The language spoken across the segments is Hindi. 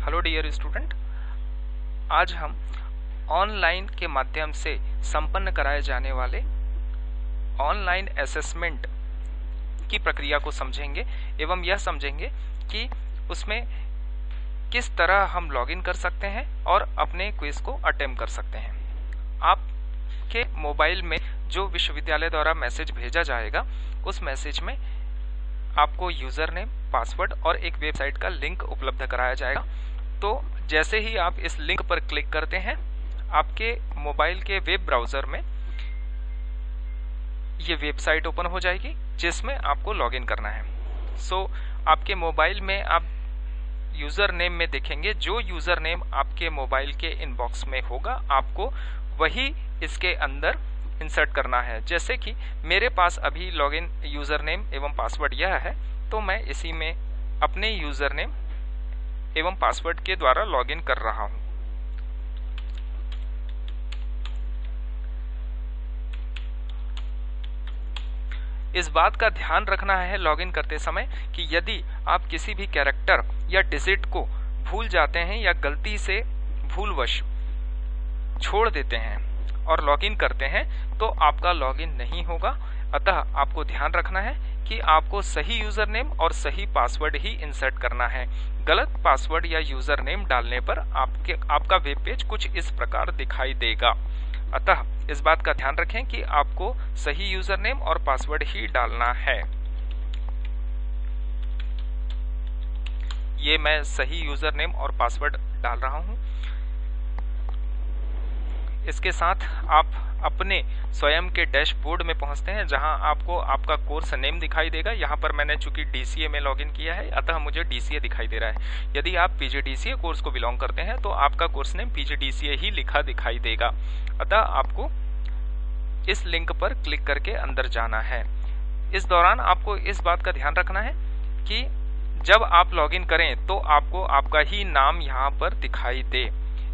हेलो डियर स्टूडेंट, आज हम ऑनलाइन के माध्यम से संपन्न कराए जाने वाले ऑनलाइन असेसमेंट की प्रक्रिया को समझेंगे एवं यह समझेंगे कि उसमें किस तरह हम लॉगिन कर सकते हैं और अपने क्विज को अटेम्प्ट कर सकते हैं। आपके मोबाइल में जो विश्वविद्यालय द्वारा मैसेज भेजा जाएगा, उस मैसेज में आपको यूजर नेम, पासवर्ड और एक वेबसाइट का लिंक उपलब्ध कराया जाएगा। तो जैसे ही आप इस लिंक पर क्लिक करते हैं, आपके मोबाइल के वेब ब्राउजर में ये वेबसाइट ओपन हो जाएगी जिसमें आपको लॉगिन करना है। आपके मोबाइल में आप यूजर नेम में देखेंगे, जो यूजर नेम आपके मोबाइल के इनबॉक्स में होगा आपको वही इसके अंदर इंसर्ट करना है। जैसे कि मेरे पास अभी लॉगिन यूजर नेम एवं पासवर्ड यह है, तो मैं इसी में अपने यूजर नेम एवं पासवर्ड के द्वारा लॉगिन कर रहा हूं। इस बात का ध्यान रखना है लॉगिन करते समय कि यदि आप किसी भी कैरेक्टर या डिजिट को भूल जाते हैं या गलती से भूलवश छोड़ देते हैं और लॉगिन करते हैं तो आपका लॉगिन नहीं होगा। अतः आपको ध्यान रखना है कि आपको सही यूजर नेम और सही पासवर्ड ही इंसर्ट करना है। गलत पासवर्ड या यूजर नेम डालने पर आपका वेब पेज कुछ इस प्रकार दिखाई देगा। अतः इस बात का ध्यान रखें कि आपको सही यूजर नेम और पासवर्ड ही डालना है। ये मैं सही यूजर नेम और पासवर्ड डाल रहा हूं। इसके साथ आप अपने स्वयं के डैशबोर्ड में पहुंचते हैं, जहां आपको आपका कोर्स नेम दिखाई देगा। यहां पर मैंने चूंकि DCA में लॉगिन किया है, अतः मुझे DCA दिखाई दे रहा है। यदि आप PGDCA कोर्स को बिलोंग करते हैं तो आपका कोर्स नेम PGDCA ही लिखा दिखाई देगा। अतः आपको इस लिंक पर क्लिक करके अंदर जाना है। इस दौरान आपको इस बात का ध्यान रखना है कि जब आप लॉगिन करें तो आपको आपका ही नाम यहाँ पर दिखाई दे।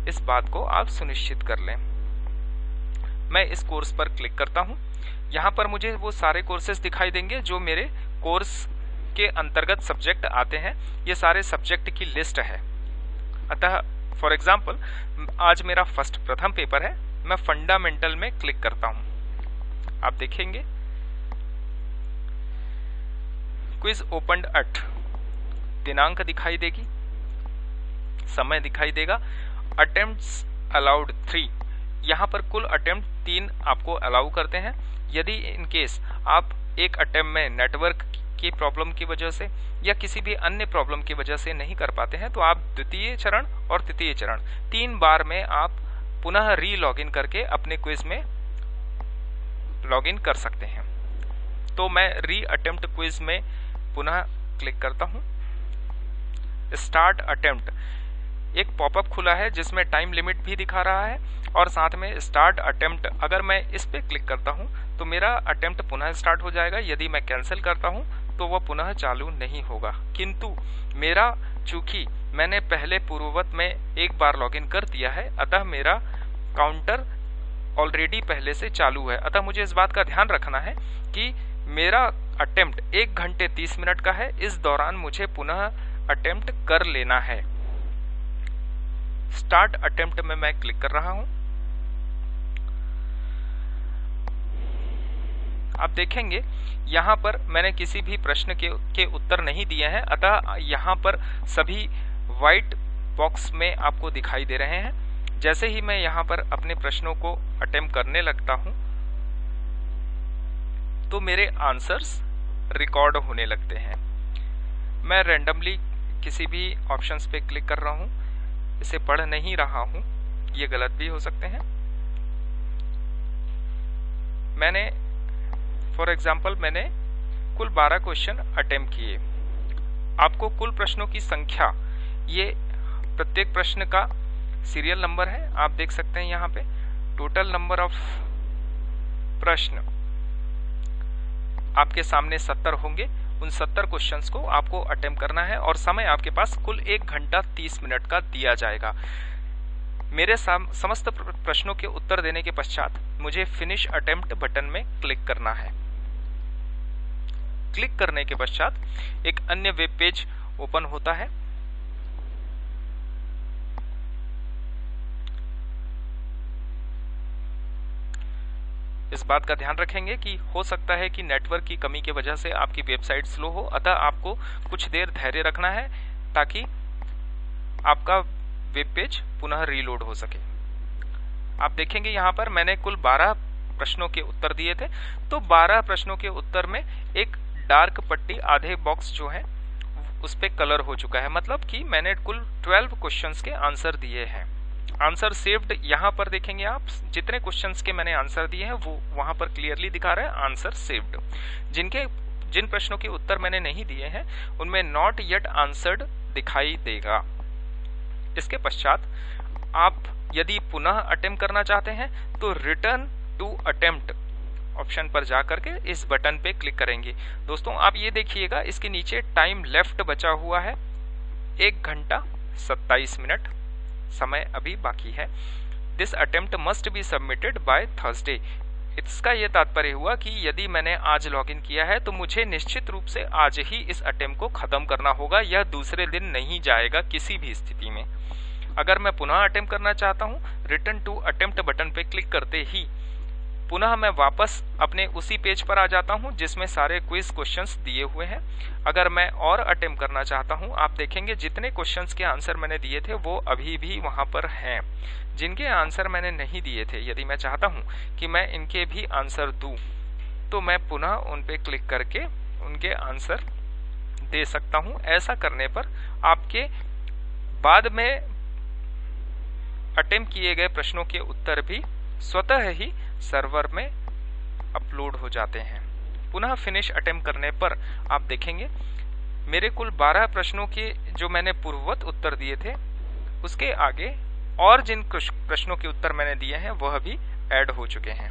इस बात को आप सुनिश्चित कर लें। मैं इस कोर्स पर क्लिक करता हूं। यहाँ पर मुझे वो सारे कोर्सेज दिखाई देंगे जो मेरे कोर्स के अंतर्गत सब्जेक्ट आते हैं। ये सारे सब्जेक्ट की लिस्ट है। अतः फॉर एग्जाम्पल आज मेरा प्रथम पेपर है, मैं फंडामेंटल में क्लिक करता हूं। आप देखेंगे क्विज ओपन्ड एट, दिनांक दिखाई देगी, समय दिखाई देगा, अटेम्प्ट्स अलाउड 3। यहाँ पर कुल अटेम्प्ट 3 आपको अलाउ करते हैं। यदि इन केस आप एक अटेम्प्ट में नेटवर्क की प्रॉब्लम की वजह से या किसी भी अन्य प्रॉब्लम की वजह से नहीं कर पाते हैं तो आप द्वितीय चरण और तृतीय चरण 3 बार में आप पुनः री लॉगिन करके अपने क्विज में लॉगिन कर सकते हैं। तो मैं री अटेम्प्ट क्विज में पुनः क्लिक करता हूं। स्टार्ट अटेम्प्ट एक पॉपअप खुला है जिसमें टाइम लिमिट भी दिखा रहा है और साथ में स्टार्ट अटेम्प्ट, अगर मैं इस पे क्लिक करता हूं तो मेरा अटेम्प्ट पुनः स्टार्ट हो जाएगा। यदि मैं कैंसिल करता हूं तो वह पुनः चालू नहीं होगा। किंतु मेरा चूंकि मैंने पहले पूर्ववत में एक बार लॉगिन कर दिया है, अतः मेरा काउंटर ऑलरेडी पहले से चालू है। अतः मुझे इस बात का ध्यान रखना है कि मेरा अटेम्प्ट 1 घंटे 30 मिनट का है। इस दौरान मुझे पुनः अटेम्प्ट कर लेना है। स्टार्ट अटेम्प्ट में मैं क्लिक कर रहा हूं। आप देखेंगे यहां पर मैंने किसी भी प्रश्न के उत्तर नहीं दिए हैं, अतः यहां पर सभी व्हाइट बॉक्स में आपको दिखाई दे रहे हैं। जैसे ही मैं यहां पर अपने प्रश्नों को अटेम्प्ट करने लगता हूं तो मेरे आंसर्स रिकॉर्ड होने लगते हैं। मैं रैंडमली किसी भी ऑप्शंस पे क्लिक कर रहा हूं, इसे पढ़ नहीं रहा हूं, ये गलत भी हो सकते हैं। मैंने फॉर एग्जाम्पल मैंने कुल 12 क्वेश्चन अटेम्प्ट किए। आपको कुल प्रश्नों की संख्या, ये प्रत्येक प्रश्न का सीरियल नंबर है, आप देख सकते हैं यहाँ पे टोटल नंबर ऑफ प्रश्न आपके सामने 70 होंगे। उन 70 क्वेश्चंस को आपको अटेम्प्ट करना है और समय आपके पास कुल 1 घंटा 30 मिनट का दिया जाएगा। मेरे समस्त प्रश्नों के उत्तर देने के पश्चात मुझे फिनिश अटेम्प्ट बटन में क्लिक करना है। क्लिक करने के पश्चात एक अन्य वेब पेज ओपन होता है। इस बात का ध्यान रखेंगे कि हो सकता है कि नेटवर्क की कमी की वजह से आपकी वेबसाइट स्लो हो, अतः आपको कुछ देर धैर्य रखना है ताकि आपका वेब पेज पुनः रीलोड हो सके। आप देखेंगे यहाँ पर मैंने कुल 12 प्रश्नों के उत्तर दिए थे, तो 12 प्रश्नों के उत्तर में एक डार्क पट्टी आधे बॉक्स जो है उस पे कलर हो चुका है, मतलब कि मैंने कुल 12 क्वेश्चंस के आंसर दिए हैं। आंसर सेव्ड यहाँ पर देखेंगे आप, जितने क्वेश्चंस के मैंने आंसर दिए हैं वो वहां पर क्लियरली दिखा रहा है आंसर सेव्ड। जिन प्रश्नों के उत्तर मैंने नहीं दिए हैं उनमें नॉट येट आंसर्ड दिखाई देगा। इसके पश्चात आप यदि पुनः अटेम्प्ट करना चाहते हैं तो रिटर्न टू अटेम्प्ट ऑप्शन पर जाकर के इस बटन पे क्लिक करेंगे। दोस्तों आप ये देखिएगा इसके नीचे टाइम लेफ्ट बचा हुआ है 1 घंटा 27 मिनट, समय अभी बाकी है। This attempt must be submitted by Thursday. इसका ये तात्पर्य हुआ कि यदि मैंने आज लॉगिन किया है तो मुझे निश्चित रूप से आज ही इस अटेम्प्ट को खत्म करना होगा, यह दूसरे दिन नहीं जाएगा किसी भी स्थिति में। अगर मैं पुनः अटेम्प्ट करना चाहता हूँ, रिटर्न टू अटेम्प्ट बटन पे क्लिक करते ही पुनः मैं वापस अपने उसी पेज पर आ जाता हूं जिसमें सारे क्विज क्वेश्चंस दिए हुए हैं। अगर मैं और अटेम्प्ट करना चाहता हूं, आप देखेंगे जितने क्वेश्चंस के आंसर मैंने दिए थे वो अभी भी वहां पर हैं। जिनके आंसर मैंने नहीं दिए थे, यदि मैं चाहता हूं कि मैं इनके भी आंसर दूं तो मैं पुनः उन पे क्लिक करके उनके आंसर दे सकता हूं। ऐसा करने पर आपके बाद में अटेम्प्ट किए गए प्रश्नों के उत्तर भी स्वतः ही सर्वर में अपलोड हो जाते हैं। पुनः फिनिश अटेम्प्ट करने पर आप देखेंगे मेरे कुल 12 प्रश्नों के जो मैंने पूर्ववत उत्तर दिए थे उसके आगे और जिन प्रश्नों के उत्तर मैंने दिए हैं वह भी ऐड हो चुके हैं।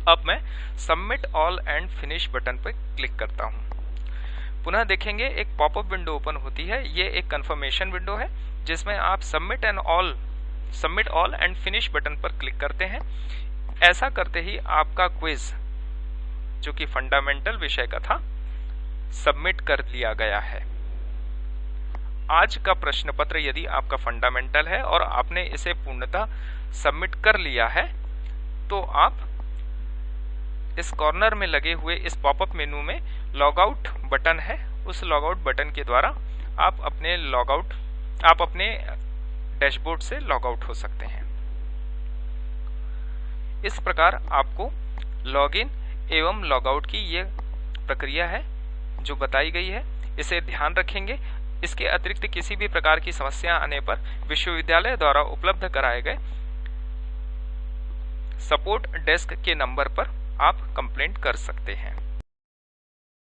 अब मैं submit all and finish button पर क्लिक करता हूं। पुनः देखेंगे एक पॉपअप विंडो ओपन होती है। ये एक कंफर्मेशन विंडो है जिसमें आप submit all and finish button पर क्लिक करते हैं। ऐसा करते ही आपका क्विज जो कि फंडामेंटल विषय का था सबमिट कर लिया गया है। आज का प्रश्न पत्र यदि आपका फंडामेंटल है और आपने इसे पूर्णतः सबमिट कर लिया है तो आप इस कॉर्नर में लगे हुए इस पॉपअप मेनू में लॉगआउट बटन है, उस लॉगआउट बटन के द्वारा आप अपने डैशबोर्ड से लॉगआउट हो सकते हैं। इस प्रकार आपको लॉगिन एवं लॉगआउट की ये प्रक्रिया है जो बताई गई है, इसे ध्यान रखेंगे। इसके अतिरिक्त किसी भी प्रकार की समस्या आने पर विश्वविद्यालय द्वारा उपलब्ध कराए गए सपोर्ट डेस्क के नंबर पर आप कंप्लेंट कर सकते हैं।